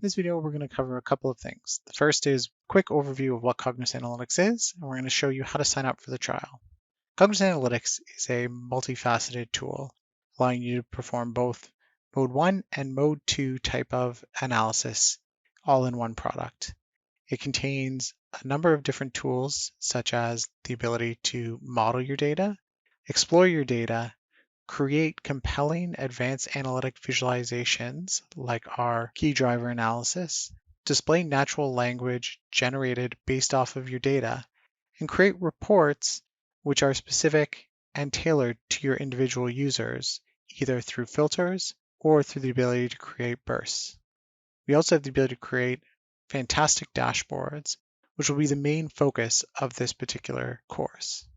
this video, we're going to cover a couple of things. The first is a quick overview of what Cognos Analytics is, and we're going to show you how to sign up for the trial. Cognos Analytics is a multifaceted tool, allowing you to perform both Mode 1 and Mode 2 type of analysis all in one product. It contains a number of different tools, such as the ability to model your data, explore your data, create compelling advanced analytic visualizations like our key driver analysis, display natural language generated based off of your data, and create reports which are specific and tailored to your individual users, either through filters or through the ability to create bursts. We also have the ability to create fantastic dashboards, which will be the main focus of this particular course.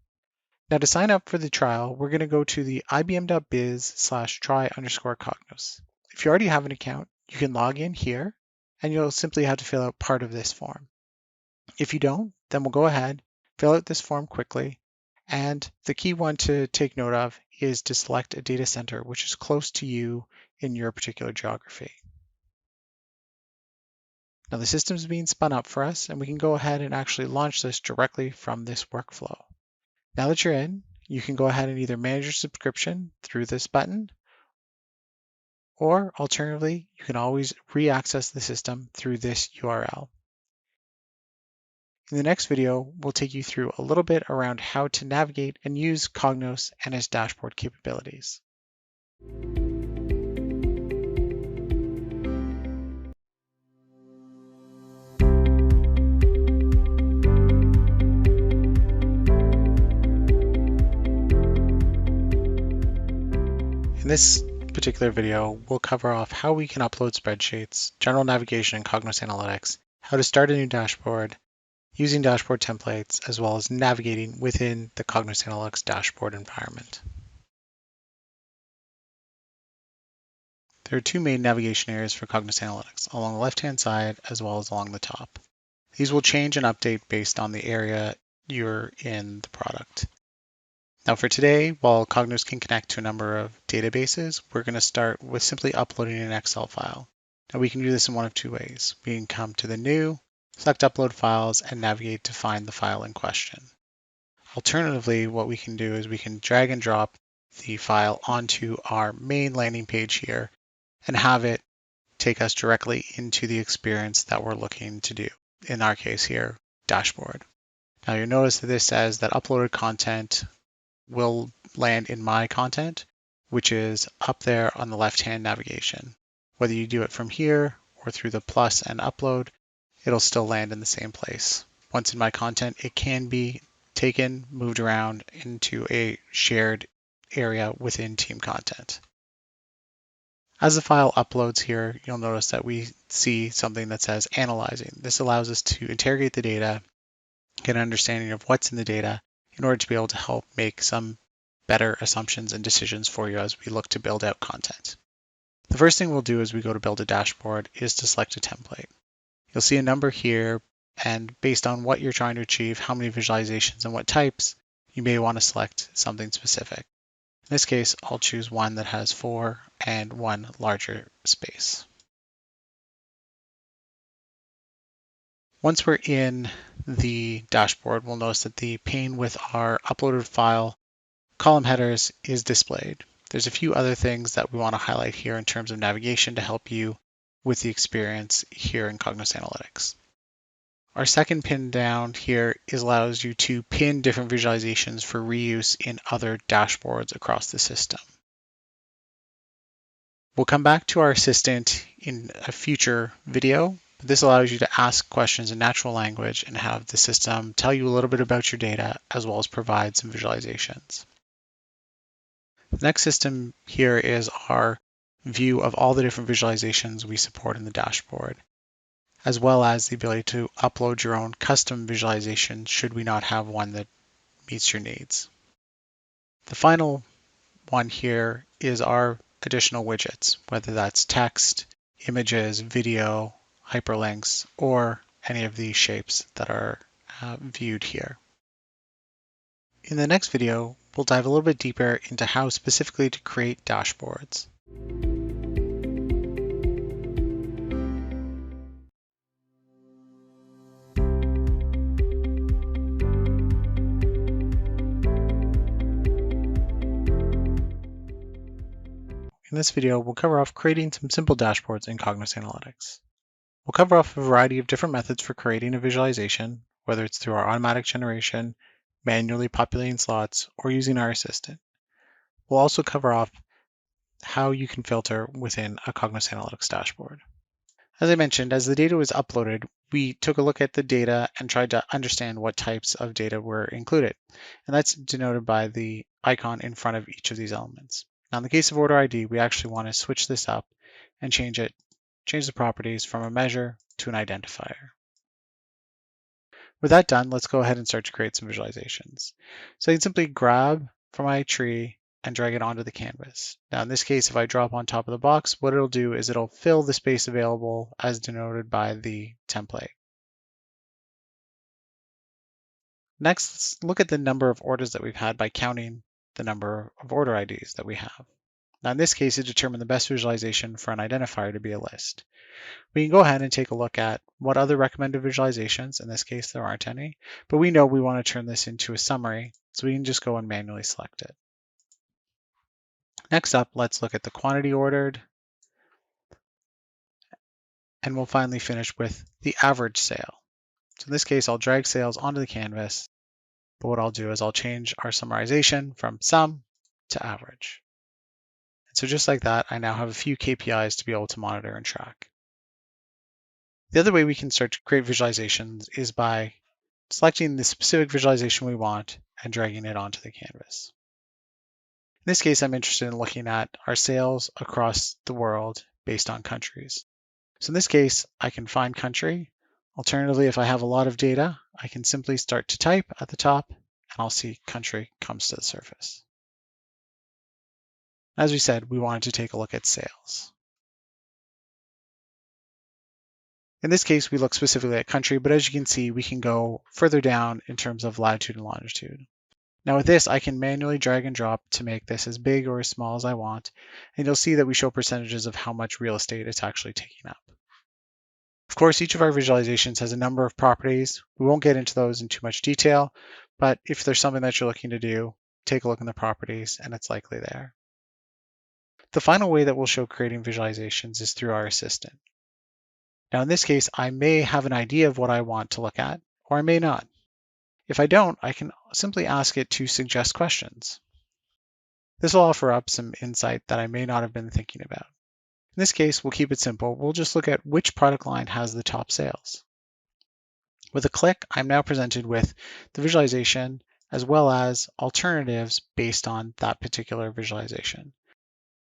Now, to sign up for the trial, we're going to go to the ibm.biz/try_cognos. If you already have an account, you can log in here and you'll simply have to fill out part of this form. If you don't, then we'll go ahead, fill out this form quickly, and the key one to take note of is to select a data center which is close to you in your particular geography. Now the system is being spun up for us, and we can go ahead and actually launch this directly from this workflow. Now that you're in, you can go ahead and either manage your subscription through this button, or alternatively, you can always re-access the system through this URL. In the next video, we'll take you through a little bit around how to navigate and use Cognos and its dashboard capabilities. In this particular video, we'll cover off how we can upload spreadsheets, general navigation in Cognos Analytics, how to start a new dashboard, using dashboard templates, as well as navigating within the Cognos Analytics dashboard environment. There are two main navigation areas for Cognos Analytics, along the left-hand side as well as along the top. These will change and update based on the area you're in the product. Now for today, while Cognos can connect to a number of databases, we're going to start with simply uploading an Excel file. Now we can do this in one of two ways. We can come to the new, select upload files, and navigate to find the file in question. Alternatively, what we can do is we can drag and drop the file onto our main landing page here and have it take us directly into the experience that we're looking to do. In our case here, dashboard. Now you'll notice that this says that uploaded content will land in my content, which is up there on the left-hand navigation. Whether you do it from here or through the plus and upload, it'll still land in the same place. Once in my content, it can be taken, moved around into a shared area within team content. As the file uploads here, you'll notice that we see something that says analyzing. This allows us to interrogate the data, get an understanding of what's in the data, in order to be able to help make some better assumptions and decisions for you as we look to build out content. The first thing we'll do as we go to build a dashboard is to select a template. You'll see a number here, and based on what you're trying to achieve, how many visualizations and what types, you may want to select something specific. In this case, I'll choose one that has 4 and 1 larger space. Once we're in the dashboard, we'll notice that the pane with our uploaded file column headers is displayed. There's a few other things that we want to highlight here in terms of navigation to help you with the experience here in Cognos Analytics. Our second pin down here allows you to pin different visualizations for reuse in other dashboards across the system. We'll come back to our assistant in a future video. This allows you to ask questions in natural language and have the system tell you a little bit about your data as well as provide some visualizations. The next system here is our view of all the different visualizations we support in the dashboard, as well as the ability to upload your own custom visualization should we not have one that meets your needs. The final one here is our additional widgets, whether that's text, images, video, hyperlinks, or any of these shapes that are viewed here. In the next video, we'll dive a little bit deeper into how specifically to create dashboards. In this video, we'll cover off creating some simple dashboards in Cognos Analytics. We'll cover off a variety of different methods for creating a visualization, whether it's through our automatic generation, manually populating slots, or using our assistant. We'll also cover off how you can filter within a Cognos Analytics dashboard. As I mentioned, as the data was uploaded, we took a look at the data and tried to understand what types of data were included. And that's denoted by the icon in front of each of these elements. Now, in the case of order ID, we actually want to switch this up and change the properties from a measure to an identifier. With that done, let's go ahead and start to create some visualizations. So I can simply grab from my tree and drag it onto the canvas. Now in this case, if I drop on top of the box, what it'll do is it'll fill the space available as denoted by the template. Next, let's look at the number of orders that we've had by counting the number of order IDs that we have. Now in this case, it determined the best visualization for an identifier to be a list. We can go ahead and take a look at what other recommended visualizations, in this case there aren't any, but we know we want to turn this into a summary, so we can just go and manually select it. Next up, let's look at the quantity ordered, and we'll finally finish with the average sale. So in this case, I'll drag sales onto the canvas, but what I'll do is I'll change our summarization from sum to average. And so just like that, I now have a few KPIs to be able to monitor and track. The other way we can start to create visualizations is by selecting the specific visualization we want and dragging it onto the canvas. In this case, I'm interested in looking at our sales across the world based on countries. So in this case, I can find country. Alternatively, if I have a lot of data, I can simply start to type at the top and I'll see country comes to the surface. As we said, we wanted to take a look at sales. In this case, we look specifically at country, but as you can see, we can go further down in terms of latitude and longitude. Now with this, I can manually drag and drop to make this as big or as small as I want, and you'll see that we show percentages of how much real estate it's actually taking up. Of course, each of our visualizations has a number of properties. We won't get into those in too much detail, but if there's something that you're looking to do, take a look in the properties and it's likely there. The final way that we'll show creating visualizations is through our assistant. Now in this case, I may have an idea of what I want to look at, or I may not. If I don't, I can simply ask it to suggest questions. This will offer up some insight that I may not have been thinking about. In this case, we'll keep it simple. We'll just look at which product line has the top sales. With a click, I'm now presented with the visualization as well as alternatives based on that particular visualization.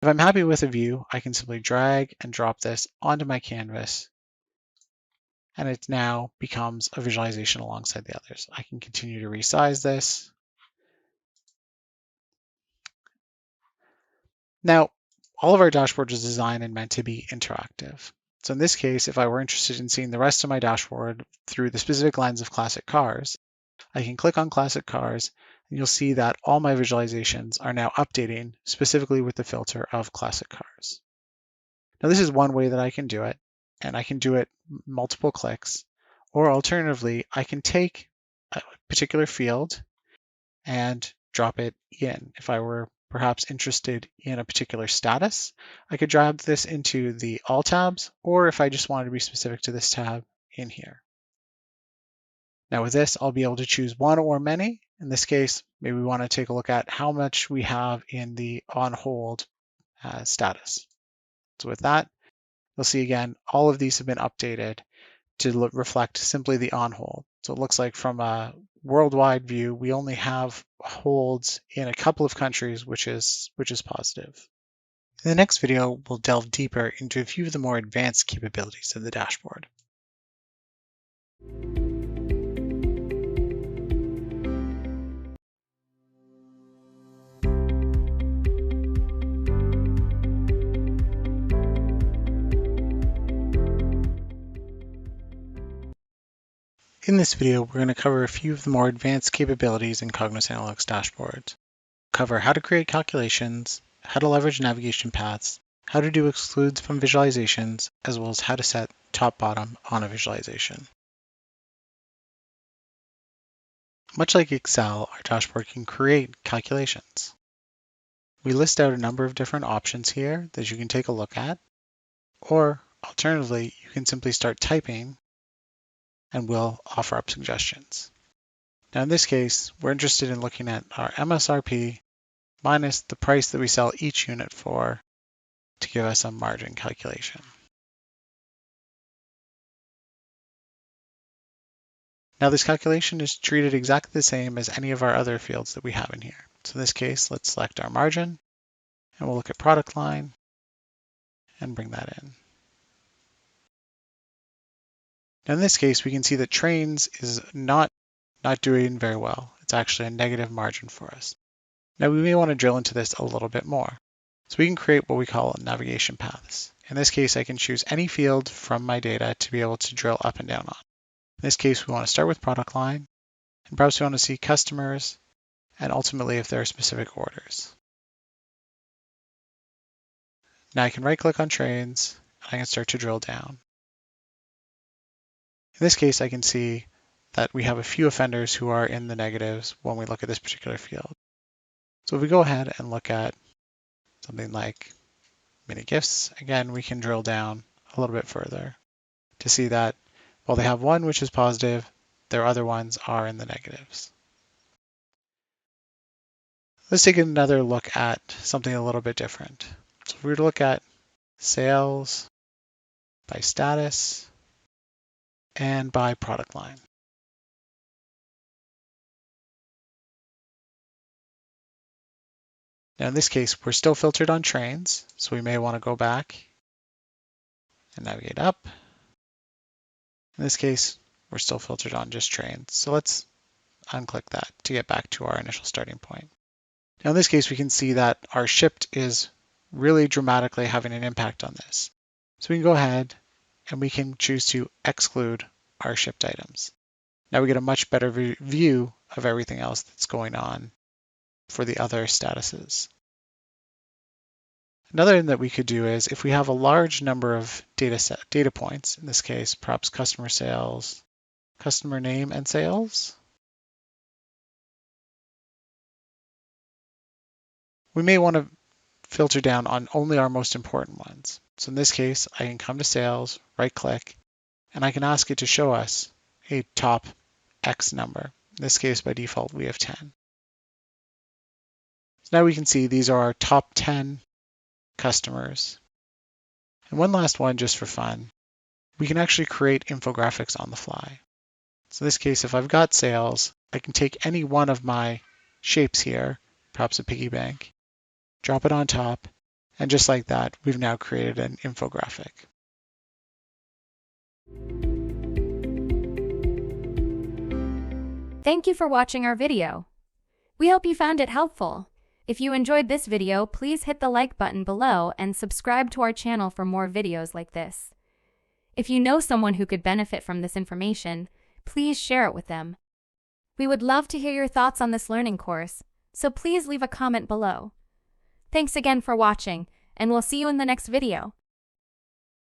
If I'm happy with a view, I can simply drag and drop this onto my canvas, and it now becomes a visualization alongside the others. I can continue to resize this. Now, all of our dashboards are designed and meant to be interactive. So in this case, if I were interested in seeing the rest of my dashboard through the specific lens of classic cars, I can click on classic cars and you'll see that all my visualizations are now updating specifically with the filter of classic cars. Now this is one way that I can do it, and I can do it multiple clicks, or alternatively, I can take a particular field and drop it in. If I were perhaps interested in a particular status, I could drag this into the All tabs, or if I just wanted to be specific to this tab, in here. Now with this, I'll be able to choose one or many. In this case, maybe we want to take a look at how much we have in the on hold status. So with that, you'll see again, all of these have been updated to reflect simply the on hold. So it looks like from a worldwide view, we only have holds in a couple of countries, which is positive. In the next video, we'll delve deeper into a few of the more advanced capabilities of the dashboard. In this video, we're going to cover a few of the more advanced capabilities in Cognos Analytics dashboards. We'll cover how to create calculations, how to leverage navigation paths, how to do excludes from visualizations, as well as how to set top-bottom on a visualization. Much like Excel, our dashboard can create calculations. We list out a number of different options here that you can take a look at, or alternatively, you can simply start typing and we'll offer up suggestions. Now in this case, we're interested in looking at our MSRP minus the price that we sell each unit for to give us a margin calculation. Now this calculation is treated exactly the same as any of our other fields that we have in here. So in this case, let's select our margin and we'll look at product line and bring that in. Now in this case, we can see that trains is not doing very well. It's actually a negative margin for us. Now we may want to drill into this a little bit more. So we can create what we call navigation paths. In this case, I can choose any field from my data to be able to drill up and down on. In this case, we want to start with product line, and perhaps we want to see customers, and ultimately if there are specific orders. Now I can right-click on trains, and I can start to drill down. In this case, I can see that we have a few offenders who are in the negatives when we look at this particular field. So if we go ahead and look at something like mini gifts, again, we can drill down a little bit further to see that while they have one which is positive, their other ones are in the negatives. Let's take another look at something a little bit different. So if we were to look at sales by status and by product line. Now in this case, we're still filtered on trains, so we may want to go back and navigate up. In this case, we're still filtered on just trains. So let's unclick that to get back to our initial starting point. Now in this case, we can see that our shipped is really dramatically having an impact on this. So we can go ahead and we can choose to exclude our shipped items. Now we get a much better view of everything else that's going on for the other statuses. Another thing that we could do is if we have a large number of data points, in this case, perhaps customer sales, customer name and sales, we may want to filter down on only our most important ones. So in this case, I can come to sales, right click, and I can ask it to show us a top X number. In this case, by default, we have 10. So now we can see these are our top 10 customers. And one last one just for fun, we can actually create infographics on the fly. So in this case, if I've got sales, I can take any one of my shapes here, perhaps a piggy bank, drop it on top, and just like that, we've now created an infographic. Thank you for watching our video. We hope you found it helpful. If you enjoyed this video, please hit the like button below and subscribe to our channel for more videos like this. If you know someone who could benefit from this information, please share it with them. We would love to hear your thoughts on this learning course, so please leave a comment below. Thanks again for watching, and we'll see you in the next video.